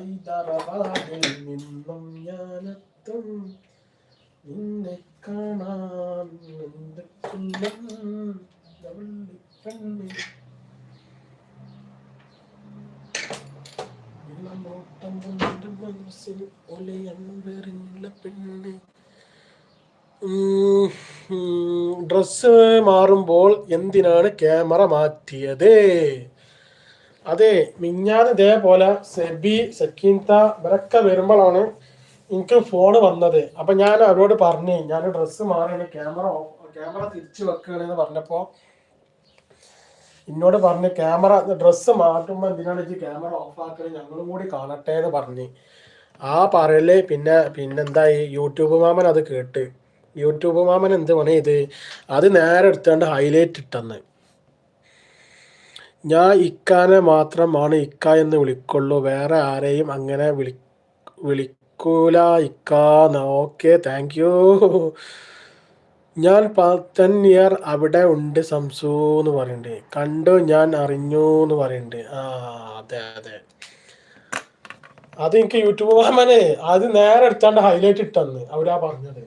ഹൈദരാബാദിൽ നിന്നും ഞാനെത്തും നിന്നെ കാണാൻ എൻ്റെ പെണ്ണെ മനസ്സിൽ ഒലയമ്പെറിഞ്ഞ പെണ്ണെ. ഡ്രസ്സ് മാറുമ്പോൾ എന്തിനാണ് ക്യാമറ മാറ്റിയത്? അതെ, മിഞ്ഞാന്ന് ഇതേപോലെ സെബി സക്കീൻത ഇവരൊക്കെ വരുമ്പോഴാണ് എനിക്ക് ഫോണ് വന്നത്. അപ്പൊ ഞാൻ അവരോട് പറഞ്ഞു ഞാൻ ഡ്രസ്സ് മാറിയാണ് ക്യാമറ തിരിച്ചു വെക്കുകയാണെന്ന് പറഞ്ഞപ്പോ എന്നോട് പറഞ്ഞ് ഡ്രസ്സ് മാറ്റുമ്പോൾ എന്തിനാണ് ഈ ക്യാമറ ഓഫ് ആക്കുന്നത്, ഞങ്ങളും കൂടി കാണട്ടെ എന്ന് പറഞ്ഞ്. ആ പറയല് പിന്നെന്തായി, യൂട്യൂബ് മാമൻ അത് കേട്ട്. യൂട്യൂബ് മാമൻ എന്ത് പണി ഇത്, അത് നേരെ എടുത്തുകൊണ്ട് ഹൈലൈറ്റ് ഇട്ടെന്ന്. ഞാൻ ഇക്കാനെ മാത്രമാണ് ഇക്ക എന്ന് വിളിക്കുള്ളൂ, വേറെ ആരെയും അങ്ങനെ വിളിക്കൂല ഇക്കാന്ന്. Okay, thank you. ഞാൻ 10 ഇയർ അവിടെ ഉണ്ട് സംസു എന്ന് പറയുന്നുണ്ട്. കണ്ടു, ഞാൻ അറിഞ്ഞു എന്ന് പറയുന്നുണ്ട്. അതെ അതെ, അത് എനിക്ക് യൂട്യൂബ് മാമനെ അത് നേരെ എടുത്താണ്ട് ഹൈലൈറ്റ് ഇട്ടെന്ന് അവരാ പറഞ്ഞത്.